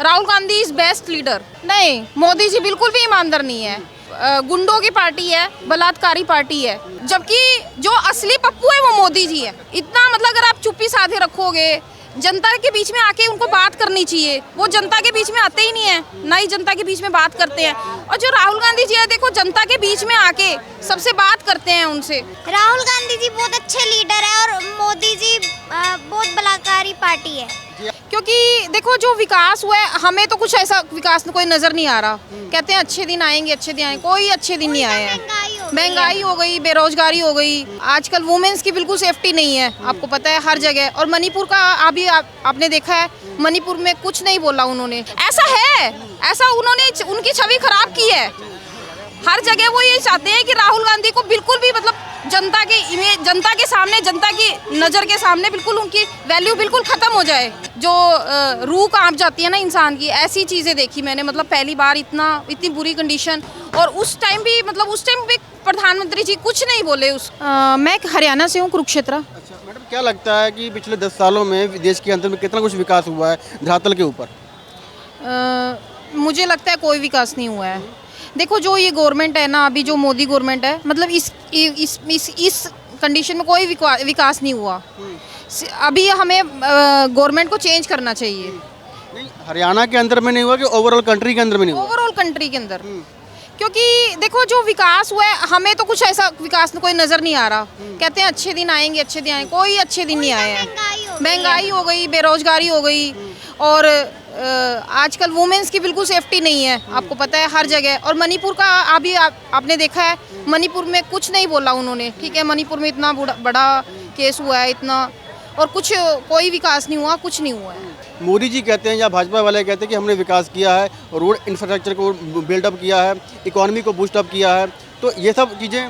Rahul Gandhi is best leader. नहीं, मोदी जी बिल्कुल भी ईमानदार नहीं है। गुंडों की पार्टी है, बलात्कारी पार्टी है, जबकि जो असली पप्पू है वो मोदी जी है। इतना मतलब अगर आप चुप्पी साधे रखोगे, जनता के बीच में आके उनको बात करनी चाहिए, वो जनता के बीच में आते ही नहीं है, ना ही जनता के बीच में बात करते हैं। और जो राहुल गांधी जी है, देखो जनता के बीच में आके सबसे बात करते हैं उनसे। राहुल गांधी जी बहुत अच्छे लीडर है और मोदी जी बहुत बलात्कारी पार्टी है। क्योंकि देखो जो विकास हुआ है, हमें तो कुछ ऐसा विकास कोई नजर नहीं आ रहा। कहते हैं अच्छे दिन आएंगे, अच्छे दिन आएंगे, कोई अच्छे दिन नहीं आए हैं। महंगाई हो गई, बेरोजगारी हो गई, आजकल वुमेन्स की बिल्कुल सेफ्टी नहीं है, आपको पता है हर जगह। और मणिपुर का अभी आपने देखा है, मणिपुर में कुछ नहीं बोला उन्होंने। ऐसा है, ऐसा उन्होंने उनकी छवि खराब की है। हर जगह वो ये चाहते हैं कि राहुल गांधी को बिल्कुल भी मतलब जनता के इमेज, जनता के सामने, जनता की नज़र के सामने बिल्कुल उनकी वैल्यू बिल्कुल ख़त्म हो जाए। जो रूह कांप जाती है ना इंसान की, ऐसी चीज़ें देखी मैंने। मतलब पहली बार इतनी बुरी कंडीशन। और उस टाइम भी प्रधानमंत्री जी कुछ नहीं बोले। मैं हरियाणा से हूँ, कुरुक्षेत्र। अच्छा मैडम, क्या लगता है कि पिछले 10 सालों में देश के अंदर में कितना कुछ विकास हुआ है धरातल के ऊपर? मुझे लगता है कोई विकास नहीं हुआ है। देखो जो ये गवर्नमेंट है ना, अभी जो मोदी गवर्नमेंट है, मतलब इस कंडीशन में कोई विकास नहीं हुआ। अभी हमें गवर्नमेंट को चेंज करना चाहिए। नहीं, हरियाणा के अंदर में नहीं हुआ कि ओवरऑल कंट्री के अंदर में नहीं हुआ? ओवरऑल कंट्री के अंदर। क्योंकि देखो जो विकास हुआ है, हमें तो कुछ ऐसा विकास कोई नज़र नहीं आ रहा। कहते हैं अच्छे दिन आएंगे, अच्छे दिन आएंगे, कोई अच्छे दिन नहीं आए हैं। महंगाई हो गई, बेरोजगारी हो गई, और आजकल वुमेन्स की बिल्कुल सेफ्टी नहीं है, आपको पता है हर जगह। और मणिपुर का अभी आपने देखा है, मणिपुर में कुछ नहीं बोला उन्होंने। ठीक है, मणिपुर में इतना बड़ा केस हुआ है, इतना, और कोई विकास नहीं हुआ, कुछ नहीं हुआ है। मोदी जी कहते हैं या भाजपा वाले कहते हैं कि हमने विकास किया है, रोड इंफ्रास्ट्रक्चर को बिल्डअप किया है, इकोनॉमी को बूस्टअप किया है, तो ये सब चीज़ें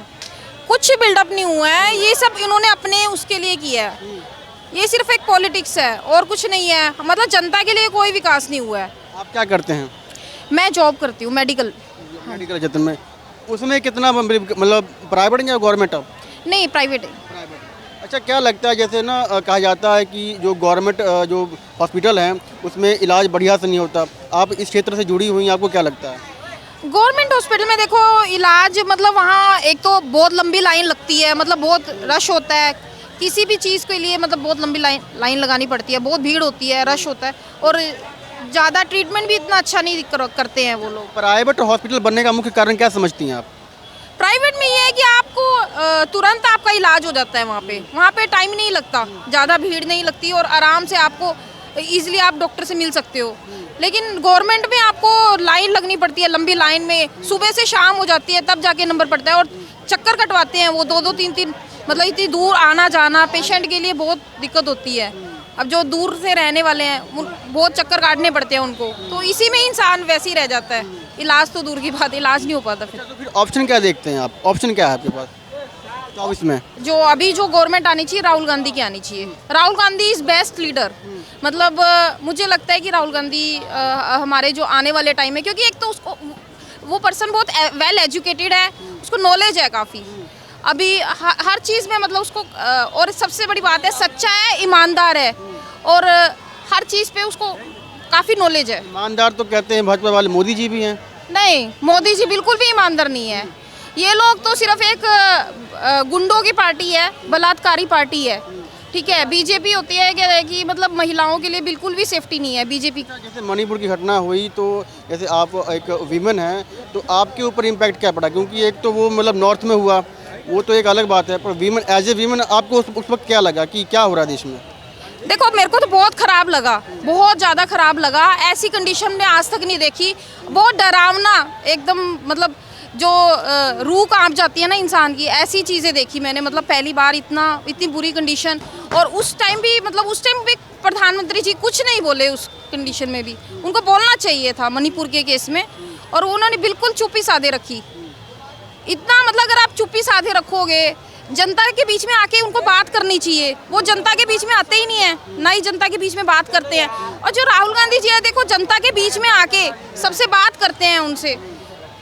कुछ बिल्डअप नहीं हुआ है। ये सब इन्होंने अपने उसके लिए किया है। ये सिर्फ एक पॉलिटिक्स है और कुछ नहीं है। मतलब जनता के लिए कोई विकास नहीं हुआ है। आप क्या करते हैं? मैं जॉब करती हूँ, मेडिकल क्षेत्र में। उसमें कितना मतलब प्राइवेट या गवर्नमेंट? नहीं, प्राइवेट है। अच्छा, क्या लगता है जैसे ना कहा जाता है कि जो गवर्नमेंट जो हॉस्पिटल हैं उसमें इलाज बढ़िया से नहीं होता, आप इस क्षेत्र से जुड़ी हुई हैं, आपको क्या लगता है? गवर्नमेंट हॉस्पिटल में देखो इलाज, मतलब वहाँ एक तो बहुत लंबी लाइन लगती है, मतलब बहुत रश होता है किसी भी चीज़ के लिए। मतलब बहुत लंबी लाइन लगानी पड़ती है, बहुत भीड़ होती है, रश होता है, और ज़्यादा ट्रीटमेंट भी इतना अच्छा नहीं करते हैं वो लोग। प्राइवेट हॉस्पिटल बनने का मुख्य कारण क्या समझती हैं आप? प्राइवेट में ये है कि आपको तुरंत आपका इलाज हो जाता है वहाँ पे टाइम नहीं लगता, ज़्यादा भीड़ नहीं लगती, और आराम से आपको ईजिली आप डॉक्टर से मिल सकते हो। लेकिन गवर्नमेंट में आपको लाइन लगनी पड़ती है, लंबी लाइन में, सुबह से शाम हो जाती है तब जाके नंबर पड़ता है, और चक्कर कटवाते हैं वो 2-2 3-3, मतलब इतनी दूर आना जाना पेशेंट के लिए बहुत दिक्कत होती है। अब जो दूर से रहने वाले हैं बहुत चक्कर काटने पड़ते हैं उनको, तो इसी में इंसान वैसे ही रह जाता है। इलाज तो दूर की बात, इलाज नहीं हो पाता फिर। तो फिर ऑप्शन क्या देखते हैं आप? ऑप्शन क्या है आपके पास 24 में? जो अभी जो गवर्नमेंट आनी चाहिए, राहुल गांधी की आनी चाहिए। Rahul Gandhi is best leader. मतलब मुझे लगता है कि राहुल गांधी हमारे जो आने वाले टाइम में, क्योंकि एक तो उसको वो पर्सन बहुत वेल एजुकेटेड है, उसको नॉलेज है काफ़ी अभी हर चीज़ में, मतलब उसको, और सबसे बड़ी बात है सच्चा है, ईमानदार है, और हर चीज़ पे उसको काफ़ी नॉलेज है। ईमानदार तो कहते हैं भाजपा वाले, मोदी जी भी हैं। नहीं, मोदी जी बिल्कुल भी ईमानदार नहीं है। ये लोग तो सिर्फ एक गुंडों की पार्टी है, बलात्कारी पार्टी है। ठीक है, बीजेपी होती है कि मतलब महिलाओं के लिए बिल्कुल भी सेफ्टी नहीं है बीजेपी। जैसे मणिपुर की घटना हुई, तो जैसे आप एक वीमेन हैं, तो आपके ऊपर इम्पैक्ट क्या पड़ा? क्योंकि एक तो वो मतलब नॉर्थ में हुआ, वो तो एक अलग बात है, पर वीमेन एज ए वीमेन आपको उस वक्त क्या लगा कि क्या हो रहा है देश में? देखो मेरे को तो बहुत ख़राब लगा, बहुत ज़्यादा ख़राब लगा। ऐसी कंडीशन में आज तक नहीं देखी, बहुत डरावना एकदम, मतलब जो रूह कांप जाती है ना इंसान की, ऐसी चीज़ें देखी मैंने। मतलब पहली बार इतनी बुरी कंडीशन। और उस टाइम भी प्रधानमंत्री जी कुछ नहीं बोले उस कंडीशन में भी। उनको बोलना चाहिए था मणिपुर के केस में, और उन्होंने बिल्कुल चुप्पी साधे रखी। इतना मतलब अगर आप चुप्पी साधे रखोगे, जनता के बीच में आके उनको बात करनी चाहिए, वो जनता के बीच में आते ही नहीं है, ना ही जनता के बीच में बात करते हैं। और जो राहुल गांधी जी है, देखो जनता के बीच में आके सबसे बात करते हैं उनसे,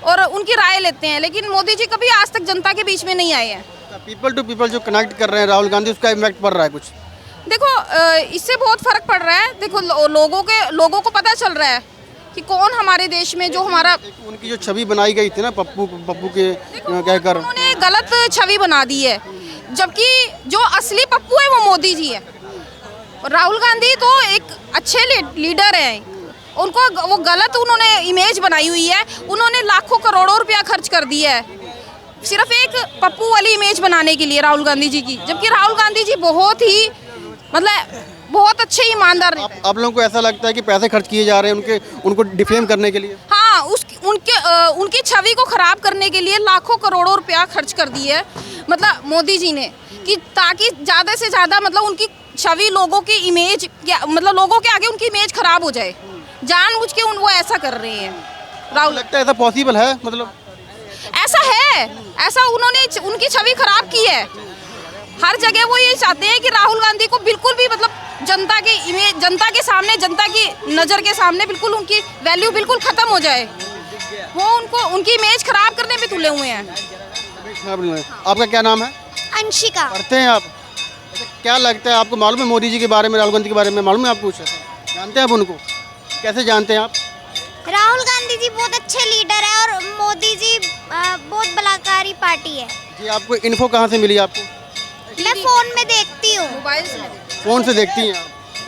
और उनकी राय लेते हैं। लेकिन मोदी जी कभी आज तक जनता के बीच में नहीं आए हैं। पीपल टू पीपल जो कनेक्ट कर रहे हैं राहुल गांधी, उसका इम्पैक्ट पड़ रहा है कुछ? देखो इससे बहुत फर्क पड़ रहा है। देखो लोगों को पता चल रहा है कि कौन हमारे देश में जो हमारा उनकी जो छवि बनाई गई थी ना पप्पू पप्पू के कहकर, उन्होंने गलत छवि बना दी है, जबकि जो असली पप्पू है वो मोदी जी है। राहुल गांधी तो एक अच्छे लीडर हैं, उनको वो गलत उन्होंने इमेज बनाई हुई है। उन्होंने लाखों करोड़ों रुपया खर्च कर दिया है सिर्फ एक पप्पू वाली इमेज बनाने के लिए राहुल गांधी जी की, जबकि राहुल गांधी जी बहुत ही मतलब बहुत अच्छे ईमानदार हैं। आप लोगों को ऐसा लगता है कि पैसे खर्च किए जा रहे हैं उनको डिफेम करने के लिए? हाँ, उनकी छवि को खराब करने के लिए लाखों करोड़ों रुपया खर्च कर दिए है मतलब मोदी जी ने, कि ताकि ज़्यादा से ज़्यादा मतलब उनकी छवि लोगों की इमेज मतलब लोगों के आगे उनकी इमेज खराब हो जाए, जानबूझ के वो ऐसा कर रहे हैं। राहुल लगता है ऐसा पॉसिबल है? मतलब ऐसा है, ऐसा उन्होंने उनकी छवि खराब की है। हर जगह वो ये चाहते हैं कि राहुल गांधी को बिल्कुल भी मतलब जनता की इमेज, जनता के सामने, जनता की नज़र के सामने बिल्कुल उनकी वैल्यू बिल्कुल ख़त्म हो जाए। वो उनकी इमेज खराब करने में तुले हुए हैं। आपका क्या नाम है? अंशिका। पढ़ते हैं आप? अच्छा, क्या लगता है आपको, मालूम है मोदी जी के बारे में, राहुल गांधी के बारे में मालूम है आपको कुछ? जानते हैं आप उनको? कैसे जानते हैं आप? राहुल गांधी जी बहुत अच्छे लीडर है और मोदी जी बहुत बलात्कारी पार्टी है। जी, आपको इन्फो कहाँ से मिली आपको? मैं फोन में देखती हूँ। मोबाइल से फ़ोन से देखती हैं आप?